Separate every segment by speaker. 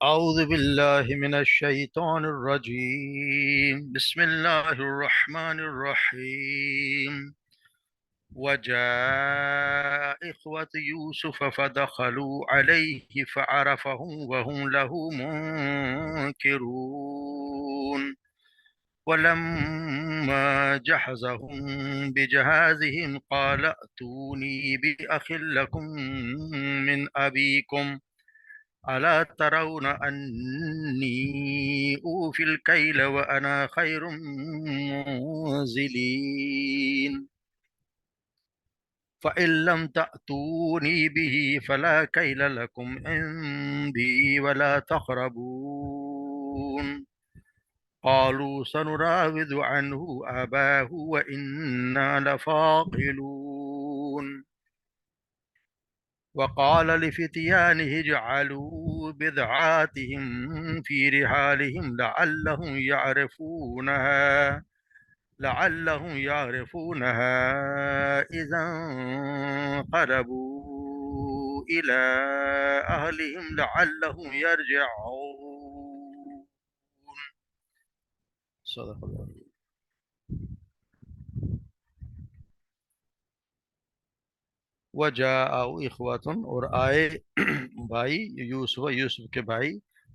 Speaker 1: أعوذ بالله من الشيطان الرجيم. بسم الله الرحمن الرحيم. وجاء إخوة يوسف فدخلوا عليه فعرفهم وهم له منكرون. ولما جهزهم بجهازهم قال ائتوني بأخ لكم من أبيكم ألا ترون أني أوفي الكيل وأنا خير منزلين فإن لم تأتوني به فلا كيل لكم عندي ولا تقربون. قالوا سنراود عنه أباه وإنا لفاعلون. وقال لفتيانه اجعلوا بضعاتهم في رحالهم لعلهم يعرفونها إذا انقلبوا إلى أهلهم لعلهم يرجعون. صدق اللہ. وجاء اخوات اور آئے بھائی یوسف کے بھائی.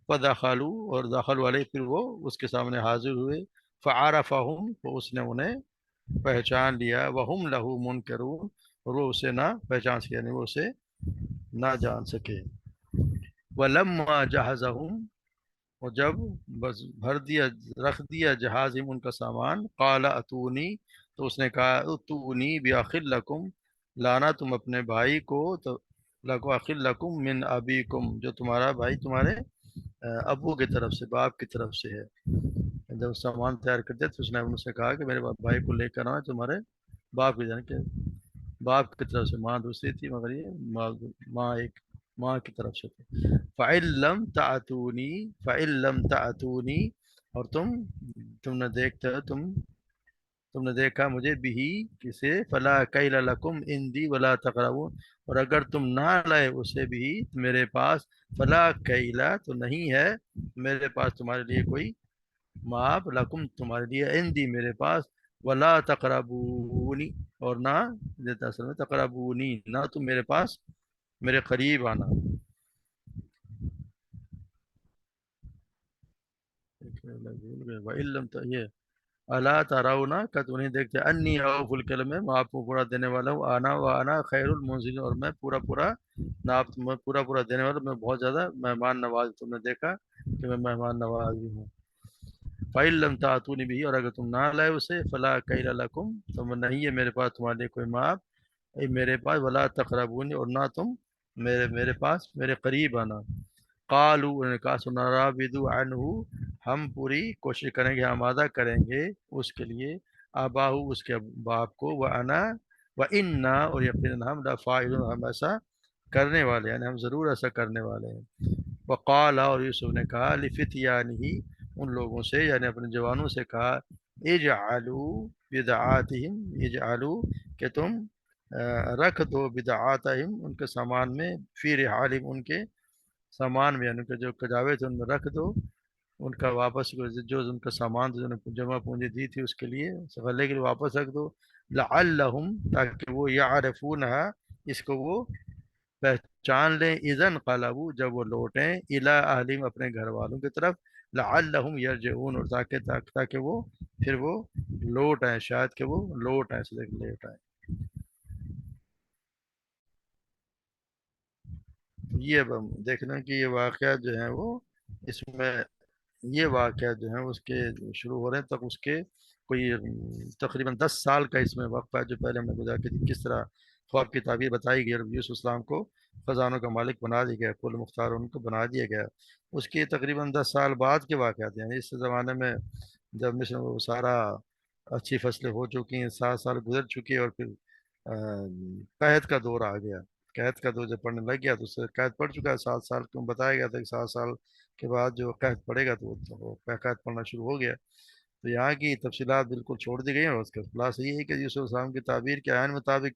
Speaker 1: فدخلوا اور داخل والے پھر وہ اس کے سامنے حاضر ہوئے. فعرفہم تو اس نے انہیں پہچان لیا. وہم لہ منکرون اور وہ اسے نہ پہچان سکے یعنی وہ اسے نہ جان سکے. ولما جہزہم اور جب بس رکھ دیا جہازم ان کا سامان. قال اتونی تو اس نے کہا اتونی باخ لکم لانا تم اپنے بھائی کو تو لکو اخ لکم من ابیکم جو تمہارا بھائی تمہارے ابو کی طرف سے باپ کی طرف سے ہے. جب سامان تیار کرتے تو اس نے ان سے کہا کہ میرے بھائی کو لے کر آؤ تمہارے باپ کی جان کے باپ کی طرف سے. ماں دوسری تھی مگر یہ ماں کی طرف سے تھی. فَإِن لَّمْ تَأْتُونِي اور تم نے دیکھا مجھے بھی کسے. فلا کیل لکم عندی ولا تقربون اور اگر تم نہ لائے اسے بھی میرے پاس. فلا کیلا تو نہیں ہے میرے پاس تمہارے لیے کوئی معاف. لکم تمہارے لیے عندی میرے پاس. ولا تقربونی اور نہ دیتا اصل میں تقربونی نہ تم میرے پاس میرے قریب آنا. وَإِن لَّمْ یہ اللہ تراؤنا کا تو نہیں دیکھتے انی اوف الکل میں آپ کو پورا دینے والا ہوں. وانا خیر المنزلین اور میں پورا دینے والا ہوں. میں بہت زیادہ مہمان نواز. تم نے دیکھا کہ میں مہمان نواز بھی ہوں. فَإِن لَّمْ تَأْتُونِ بِهِ اور اگر تم نہ لائے اسے. فلا کیل لکم تو نہیں ہے میرے پاس تمہارے لیے کوئی معاف. میرے پاس. ولا تقربونی اور نہ تم میرے پاس میرے قریب آنا. قالوا انہوں نے کہا سنراودو عنہ ہم پوری کوشش کریں گے آمادہ کریں گے اس کے لیے آباہو اس کے باپ کو. وَإِنَّا اور یقیناً ہم لفاعلون ہم ایسا کرنے والے ہیں یعنی ہم ضرور ایسا کرنے والے ہیں. وقال اور یوسف نے کہا لفتیانہ ان لوگوں سے یعنی اپنے جوانوں سے کہا اجعلوا بدعاتہم اجعلوا کہ تم رکھ دو بدعاتہم ان کے سامان میں فی رحالہم ان کے سامان میں یعنی کہ جو کجاوے تھے ان میں رکھ دو. ان کا واپس جو ان کا سامان تھا جنہوں نے جمع پونجی دی تھی اس کے لیے غلے کے لیے واپس رکھ دو. لعلہم تاکہ وہ یعرفونہا اس کو وہ پہچان لیں. اذن قلبو جب وہ لوٹیں الی اہلہم اپنے گھر والوں کی طرف. لعلہم یرجعون اور تاکہ وہ پھر وہ لوٹ آئیں شاید کہ وہ لوٹ آئیں لیٹ آئیں. یہ دیکھنا کہ یہ واقعات جو ہیں وہ اس میں یہ واقعات جو ہیں اس کے شروع ہو رہے ہیں تک اس کے کوئی تقریباً 10 سال کا اس میں وقفہ ہے جو پہلے ہم نے گزارا کہ کس طرح خواب کی تعبیر بتائی گئی اور یوسف اسلام کو خزانوں کا مالک بنا دیا گیا کل مختار ان کو بنا دیا گیا. اس کے تقریباً 10 سال بعد کے واقعات ہیں یعنی اس زمانے میں جب مصر میں وہ سارا اچھی فصلیں ہو چکی ہیں 7 سال گزر چکی اور پھر قحط کا دور آ گیا. قحط کا دور جب پڑنے لگ گیا تو اس سے قحط پڑ چکا ہے 7 سال کیوں بتایا گیا تھا کہ 7 سال کے بعد جو قحط پڑے گا تو وہ قحط پڑنا شروع ہو گیا. تو یہاں کی تفصیلات بالکل چھوڑ دی گئی ہیں اور اس کا خلاصہ یہ ہے کہ یوسف السلام کی تعبیر کے عین مطابق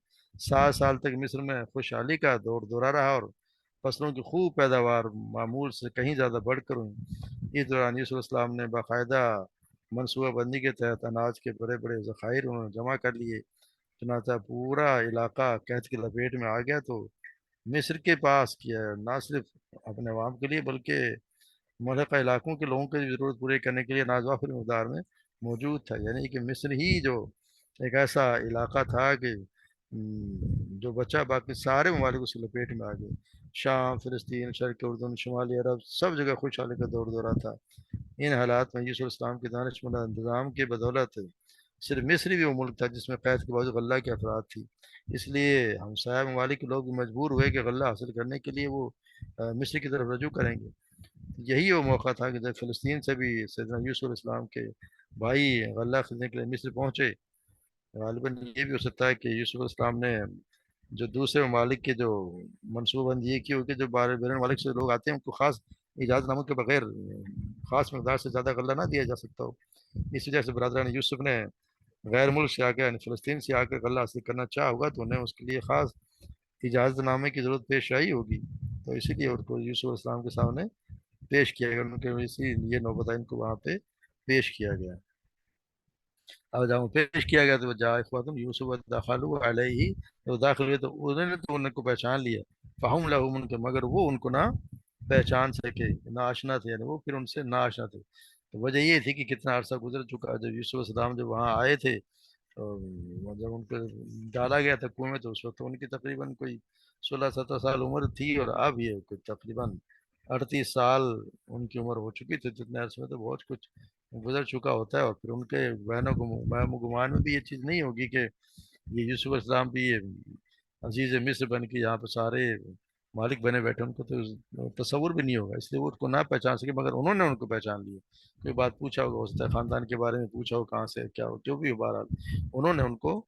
Speaker 1: 7 سال تک مصر میں خوشحالی کا دور دورہ رہا اور فصلوں کی خوب پیداوار معمول سے کہیں زیادہ بڑھ کر ہوئی۔ اس دوران یوسف علیہ السلام نے باقاعدہ منصوبہ بندی کے تحت اناج کے بڑے بڑے ذخائر انہوں نے جمع کر لیے۔ چنانچہ پورا علاقہ قحط کی لپیٹ میں آ گیا تو مصر کے پاس کیا نہ صرف اپنے عوام کے لیے بلکہ ملحقہ علاقوں کے لوگوں کی ضرورت پوری کرنے کے لیے اناج وافر مقدار میں موجود تھا۔ یعنی کہ مصر ہی جو ایک ایسا علاقہ تھا کہ جو بچہ باقی سارے ممالک اس کی لپیٹ میں آ گئے۔ شام، فلسطین، شرق اردن، شمالی عرب، سب جگہ خوشحالی کا دور دورہ تھا۔ ان حالات میں یوسف اسلام کے دانش مند انتظام کی بدولت صرف مصر بھی وہ ملک تھا جس میں قید کے باوجود غلہ کی افراد تھی۔ اس لیے ہمسایہ ممالک کے لوگ بھی مجبور ہوئے کہ غلہ حاصل کرنے کے لیے وہ مصر کی طرف رجوع کریں گے۔ یہی وہ موقع تھا کہ جب فلسطین سے بھی سیدنا یوسف علیہ السلام کے بھائی غلہ خریدنے کے لیے مصر پہنچے۔ غالباً یہ بھی ہو سکتا ہے کہ یوسف علیہ السلام نے جو دوسرے ممالک کے جو منصوبہ بندی یہ کی ہو کہ جو بین الممالک سے لوگ آتے ہیں ان کو خاص اجازت ناموں کے بغیر خاص مقدار سے زیادہ غلہ نہ دیا جا سکتا ہو۔ اس وجہ سے برادران یوسف نے غیر ملک سے آ کے یعنی فلسطین سے آ کر غلہ حاصل کرنا چاہا ہوگا تو انہیں اس کے لیے خاص اجازت نامے کی ضرورت پیش آئی ہوگی، تو اسی لیے ان کو یوسف علیہ السلام کے سامنے پیش کیا گیا، ان کے اسی لیے نوبت ان کو وہاں پہ پیش کیا گیا۔ اب جب پیش کیا گیا تو جا اخواتم یوسف داخل علیہ، تو داخل ہوئے تو انہوں نے تو ان کو پہچان لیا، فہم لہم ان کے، مگر وہ ان کو نہ پہچان سکے، نہ آشنا تھے، یعنی وہ پھر ان سے نہ آشنا تھے۔ تو وجہ یہ تھی کہ کتنا عرصہ گزر چکا، جب یوسف علیہ السلام جب وہاں آئے تھے تو جب ان کو ڈالا گیا تھا کنویں میں تو اس وقت ان کی تقریباً کوئی 16-17 سال عمر تھی، اور اب یہ کوئی تقریباً 38 سال ان کی عمر ہو چکی تھی۔ جتنے عرصے میں تو بہت کچھ گزر چکا ہوتا ہے، اور پھر ان کے بہنوں کو وہم و گمان میں بھی یہ چیز نہیں ہوگی کہ یہ یوسف علیہ السلام بھی یہ عزیز مصر بن کے یہاں پہ سارے مالک بنے بیٹھے، ان کو تو تصور بھی نہیں ہوگا، اس لیے وہ ان کو نہ پہچان سکے، مگر انہوں نے ان کو پہچان لیا۔ کوئی بات پوچھا ہوگا، ہو سکتا ہے خاندان کے بارے میں پوچھا ہو، کہاں سے کیا ہو، جو بھی ہو، بہرحال انہوں نے ان کو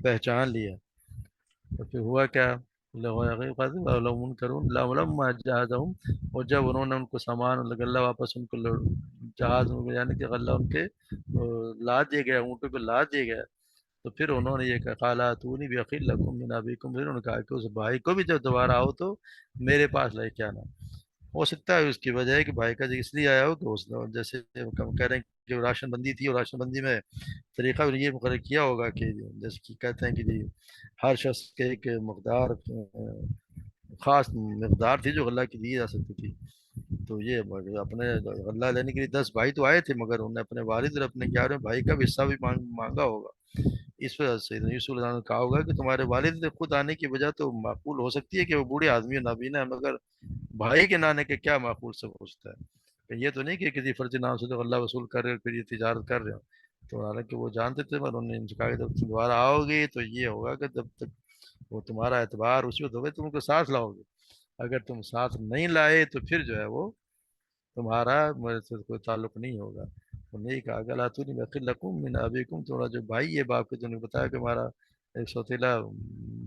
Speaker 1: پہچان لیا۔ تو پھر ہوا کیا، کروں لما جہازہم، اور جب انہوں نے ان کو سامان غلہ واپس ان کو جہاز میں، یعنی کہ غلہ ان کے لاد دیا گیا، اونٹوں پہ لاد دیا گیا، تو پھر انہوں نے یہ کہا قالا اتونی بأخی لکم من ابیکم، پھر انہوں نے کہا کہ اس بھائی کو بھی جب دوبارہ آؤ تو میرے پاس لے کے آنا۔ ہو سکتا ہے اس کی وجہ ہے کہ بھائی کا ذکر اس لیے آیا ہو کہ اس نے جیسے ہم کہہ رہے ہیں کہ راشن بندی تھی، اور راشن بندی میں طریقہ بھی یہ مقرر کیا ہوگا کہ جیسے کہ کہتے ہیں کہ جی ہر شخص کے ایک مقدار خاص مقدار تھی جو غلہ کی دی جا سکتی تھی۔ تو یہ اپنے غلہ لینے کے لیے 10 بھائی تو آئے تھے، مگر انہوں نے اپنے والد اور اپنے 11 بھائی کا بھی حصہ بھی مانگا ہوگا۔ اس وجہ سے یوسف علیہ السلام نے کہا ہوگا کہ تمہارے والد نے خود آنے کی وجہ تو معقول ہو سکتی ہے کہ وہ بوڑھے آدمی اور نابینا ہے، مگر بھائی کے نانے کے کیا معقول سے ہو سکتا ہے؟ کہ یہ تو نہیں کہ کسی فرضی نام سے تو اللہ وصول کر رہے اور پھر یہ تجارت کر رہے ہو۔ تو حالانکہ وہ جانتے تھے، مگر انہوں نے ان سے کہا کہ جب تم دوبارہ آؤ گے تو یہ ہوگا کہ جب تک وہ تمہارا اعتبار اسی وقت ہوگا تم ان کو ساتھ لاؤ گے، اگر تم ساتھ نہیں لائے تو پھر جو ہے وہ تمہارا میرے سے کوئی تعلق نہیں ہوگا۔ تو نہیں کہا کہ اللہ تعالیٰ لکم من ابیکم، تمہارا جو بھائی ہے باپ کے، جو نے بتایا کہ ہمارا ایک سوتیلا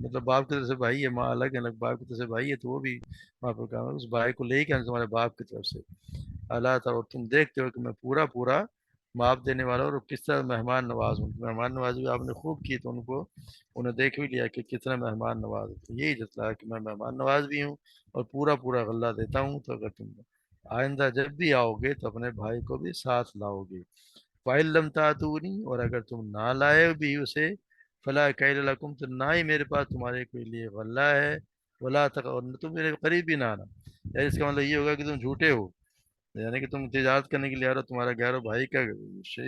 Speaker 1: مطلب باپ کی طرف سے بھائی ہے، ماں الگ ہے، باپ کی طرف سے بھائی ہے، تو وہ بھی وہاں پر کہا اس بھائی کو لے کے آنا تمہارے باپ کی طرف سے۔ اللہ تعالیٰ تم دیکھتے ہو کہ میں پورا پورا معاف دینے والا ہوں، اور کس طرح مہمان نواز ہوں، مہمان نوازی بھی آپ نے خوب کی، تو ان کو انہیں دیکھ بھی لیا کہ کتنا مہمان نواز ہے، تو یہی جتلا ہے کہ میں مہمان نواز بھی ہوں اور پورا پورا غلہ دیتا ہوں۔ تو اگر تم آئندہ جب بھی آؤ گے تو اپنے بھائی کو بھی ساتھ لاؤ گے۔ فَإِن لَمْ تَأْتُونِي، اور اگر تم نہ لائے بھی اسے، فَلَا كَيْلَ لَكُمْ، تو نہ ہی میرے پاس تمہارے کے لیے غلہ ہے، ولا اور تم میرے قریب بھی نہ آنا۔ یعنی اس کا مطلب یہ ہوگا کہ تم جھوٹے ہو، یعنی کہ تم تجارت کرنے کے لیے آ رہے ہو، تمہارا گہرو بھائی کا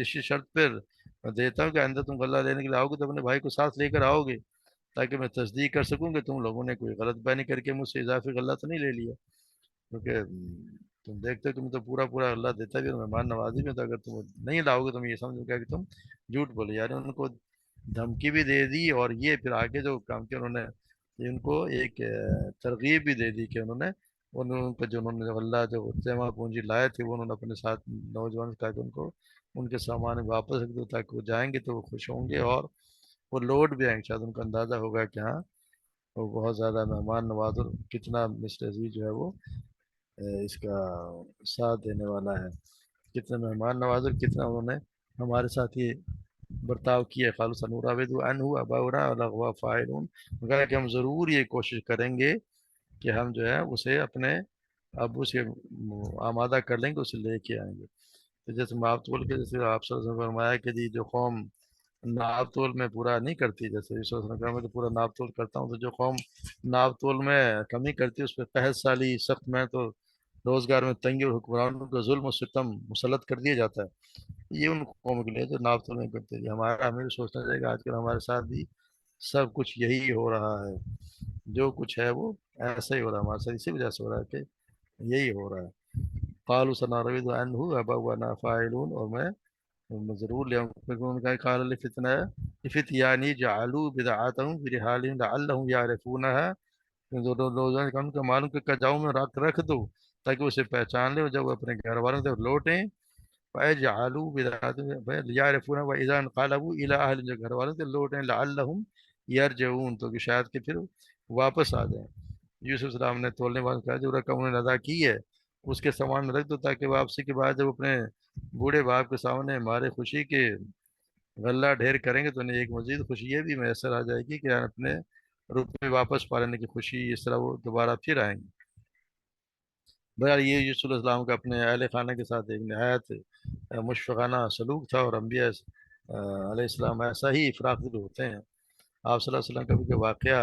Speaker 1: اسی شرط پر میں دیتا ہوں کہ آئندہ تم غلہ لینے کے لیے آؤ گے تو اپنے بھائی کو ساتھ لے کر آؤ گے، تاکہ میں تصدیق کر سکوں کہ تم لوگوں نے کوئی غلط بیانی کر کے مجھ سے اضافی غلہ تو نہیں لے لیا، کیونکہ تم دیکھتے ہو کہ میں تو پورا پورا اللہ دیتا بھی اور مہمان نوازی میں، تو اگر تم نہیں لاؤ گے تو میں یہ سمجھوں گا کہ تم جھوٹ بولے۔ یعنی ان کو دھمکی بھی دے دی، اور یہ پھر آگے جو کام کیا انہوں نے ان کو ایک ترغیب بھی دے دی کہ انہوں کو جو انہوں نے اللہ جو جمع پونجی لائے تھے وہ انہوں نے اپنے ساتھ نوجوان کہا کہ ان کو ان کے سامان واپس رکھ دو، تاکہ وہ جائیں گے تو وہ خوش ہوں گے اور وہ لوٹ بھی آئیں گے، شاید ان کا اندازہ ہوگا کہ ہاں وہ بہت زیادہ مہمان نواز اور کتنا مسٹر عزیز جو ہے وہ اس کا ساتھ دینے والا ہے، کتنے مہمان نواز اور کتنا انہوں نے ہمارے ساتھ یہ برتاؤ کیا۔ خالص نورابد عنہ اباؤنا الغوا فاعلون، مگر کہ ہم ضرور یہ کوشش کریں گے کہ ہم جو ہے اسے اپنے ابو سے آمادہ کر لیں گے، اسے لے کے آئیں گے۔ تو جیسے ماپ تول کے، جیسے آپ صلی اللہ علیہ وسلم نے فرمایا کہ جی جو قوم ناپ تول میں پورا نہیں کرتی، جیسے یوسف علیہ وسلم میں تو پورا ناپ تول کرتا ہوں، تو جو قوم ناپ تول میں کمی کرتی ہے اس پہ قحط سالی سخت میں تو روزگار میں تنگی اور حکمرانوں کا ظلم و ستم مسلط کر دیا جاتا ہے۔ یہ ان قوموں کے لیے جو ناپ تول نہیں کرتے ہیں۔ ہمارا ہمیں بھی سوچنا چاہیے کہ آج کل ہمارے ساتھ بھی سب کچھ یہی ہو رہا ہے، جو کچھ ہے وہ ایسا ہی ہو رہا ہے ہمارے ساتھ، اسی وجہ سے ہو رہا ہے کہ یہی ہو رہا ہے۔ قالوا سنراود عنه ابا وانا فاعلون، اور میں ضرور لے آؤں گا۔ ان کا قال الفتنہ فتیانی جعلوا بدعاتهم في رحالهم لعلهم يعرفونها، جو روزانہ کا ان کا معلوم کہ جاؤں میں رکھ دو تاکہ اسے پہچان لے، اور جب وہ اپنے گھر والوں سے لوٹیں فَيَجْعَلُوا بِذَاتِهِمْ يَعْرِفُونَ وَإِذَا انقلبوا إِلَىٰ أَهْلِهِمْ، جو گھر والوں سے لوٹیں لعلهم يرجعون، تو کہ شاید کہ پھر واپس آ جائیں۔ یوسف السلام نے تولنے والوں کا جو رقم انہوں نے ادا کی ہے اس کے سامان میں رکھ دو، تاکہ واپسی کے بعد جب اپنے بوڑھے باپ کے سامنے ہمارے خوشی کے غلہ ڈھیر کریں گے تو انہیں ایک مزید خوشی یہ بھی میسر آ جائے گی کہ اپنے روپے واپس پا لینے کی خوشی، اس طرح وہ دوبارہ پھر آئیں گے۔ بہرحال یہ یوسف علیہ السلام کا اپنے اہل خانہ کے ساتھ ایک نہایت مشفقانہ سلوک تھا، اور انبیاء علیہ السلام ایسا ہی فراخ دل ہوتے ہیں۔ آپ صلی اللہ علیہ وسلم کا بھی کہ واقعہ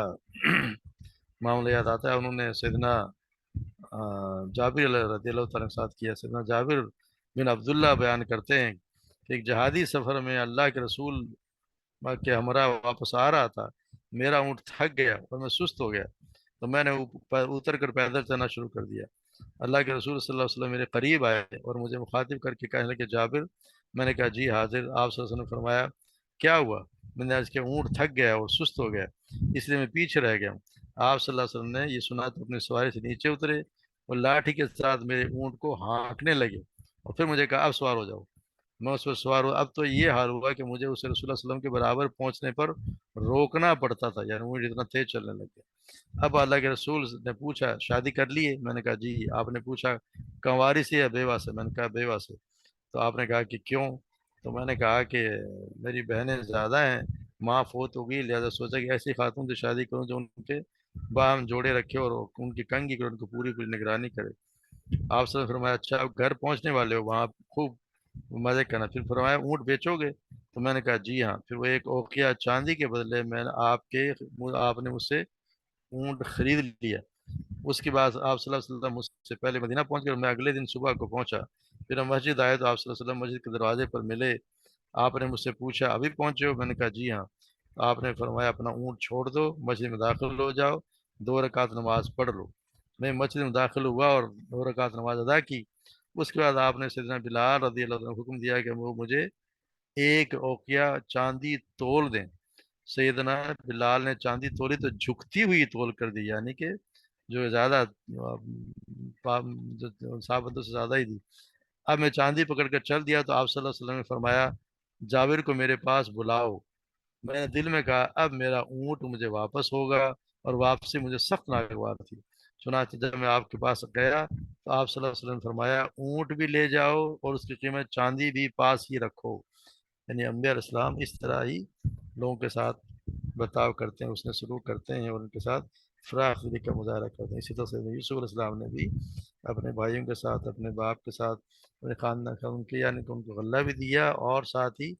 Speaker 1: معاملہ یاد آتا ہے، انہوں نے سیدنا جابر رضی اللہ تعالیٰ کے ساتھ کیا۔ سیدنا جابر بن عبداللہ بیان کرتے ہیں کہ ایک جہادی سفر میں اللہ کے رسول کے ہمراہ واپس آ رہا تھا، میرا اونٹ تھک گیا اور میں سست ہو گیا، تو میں نے اتر کر پیدل چلنا شروع کر دیا۔ اللہ کے رسول صلی اللہ علیہ وسلم میرے قریب آئے اور مجھے مخاطب کر کے کہنے لگے جابر۔ میں نے کہا جی حاضر۔ آپ صلی اللہ علیہ وسلم نے فرمایا کیا ہوا؟ میں نے آج کے اونٹ تھک گیا اور سست ہو گیا، اس لیے میں پیچھے رہ گیا ہوں۔ آپ صلی اللہ علیہ وسلم نے یہ سنا تو اپنی سواری سے نیچے اترے اور لاٹھی کے ساتھ میرے اونٹ کو ہانکنے لگے، اور پھر مجھے کہا اب سوار ہو جاؤ۔ میں اس پر سوار ہوا۔ اب تو یہ حال ہوا کہ مجھے اسے رسول اللہ صلی اللہ علیہ وسلم کے برابر پہنچنے پر روکنا پڑتا تھا، یعنی اونٹ اتنا تیز چلنے لگ گیا۔ اب اللہ کے رسول نے پوچھا شادی کر لی ہے؟ میں نے کہا جی۔ آپ نے پوچھا کنواری سے یا بیوہ سے؟ میں نے کہا بیوہ سے۔ تو آپ نے کہا کہ کیوں؟ تو میں نے کہا کہ میری بہنیں زیادہ ہیں، ماں فوت ہو گئی، لہذا سوچا کہ ایسی خاتون سے شادی کروں جو ان کے باہم جوڑے رکھے اور ان کی کنگھی کرے، ان کو پوری پوری نگرانی کرے۔ آپ سے فرمایا اچھا اب گھر پہنچنے والے ہو، وہاں خوب مزے کرنا۔ پھر فرمایا اونٹ بیچو گے؟ تو میں نے کہا جی ہاں۔ پھر وہ ایک اوقیہ چاندی کے بدلے میں آپ نے مجھ سے اونٹ خرید لیا۔ اس کے بعد آپ صلی اللہ علیہ وسلم مجھ سے پہلے مدینہ پہنچ گئے، میں اگلے دن صبح کو پہنچا۔ پھر ہم مسجد آئے تو آپ صلی اللہ علیہ وسلم مسجد کے دروازے پر ملے۔ آپ نے مجھ سے پوچھا ابھی پہنچے ہو؟ میں نے کہا جی ہاں۔ آپ نے فرمایا اپنا اونٹ چھوڑ دو، مسجد میں داخل ہو جاؤ، 2 رکعت نماز پڑھ لو۔ میں مسجد میں داخل ہوا اور 2 رکعت نماز ادا کی۔ اس کے بعد آپ نے سیدنا بلال رضی اللہ عنہ کو حکم دیا کہ وہ مجھے ایک اوقیہ چاندی تول دیں۔ سیدنا بلال نے چاندی تولی تو جھکتی ہوئی تول کر دی، یعنی کہ جو زیادہ صحابتوں سے زیادہ ہی دی۔ اب میں چاندی پکڑ کر چل دیا تو آپ صلی اللہ علیہ وسلم نے فرمایا جابر کو میرے پاس بلاؤ۔ میں نے دل میں کہا اب میرا اونٹ مجھے واپس ہوگا، اور واپسی مجھے سخت ناگوار تھی۔ چنانچہ جب میں آپ کے پاس گیا تو آپ صلی اللہ علیہ وسلم نے فرمایا اونٹ بھی لے جاؤ اور اس کی قیمت چاندی بھی پاس ہی رکھو۔ یعنی انبیاء علیہ السلام اس طرح ہی لوگوں کے ساتھ برتاؤ کرتے ہیں، اس نے سلوک کرتے ہیں اور ان کے ساتھ فراخ دلی کا مظاہرہ کرتے ہیں۔ اسی طرح سے یوسف علیہ السلام نے بھی اپنے بھائیوں کے ساتھ، اپنے باپ کے ساتھ، اپنے خاندان کا ان کے یعنی کہ ان کو غلہ بھی دیا، اور ساتھ ہی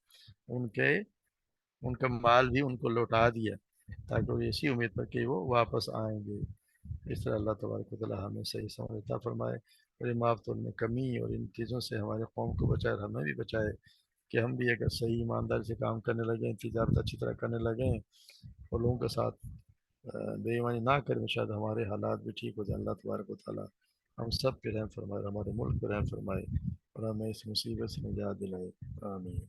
Speaker 1: ان کے ان کا مال بھی ان کو لوٹا دیا، تاکہ وہ اسی امید پر کہ وہ واپس آئیں گے۔ اس طرح اللہ تبارک و تعالیٰ ہمیں صحیح سمجھ عطا فرمائے، اور معاف تو میں کمی اور ان چیزوں سے ہمارے قوم کو بچائے اور ہمیں بھی بچائے، کہ ہم بھی اگر صحیح ایمانداری سے کام کرنے لگیں، تجارت اچھی طرح کرنے لگیں اور لوگوں کے ساتھ بے ایمانی نہ کریں، شاید ہمارے حالات بھی ٹھیک ہو جائیں۔ اللہ تبارک و تعالیٰ ہم سب پہ رحم فرمائے، ہمارے ملک پہ رحم فرمائے، اور ہمیں اس مصیبت سے نجات دلائے۔ آمین۔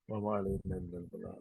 Speaker 1: وما علینا الا البلاغ۔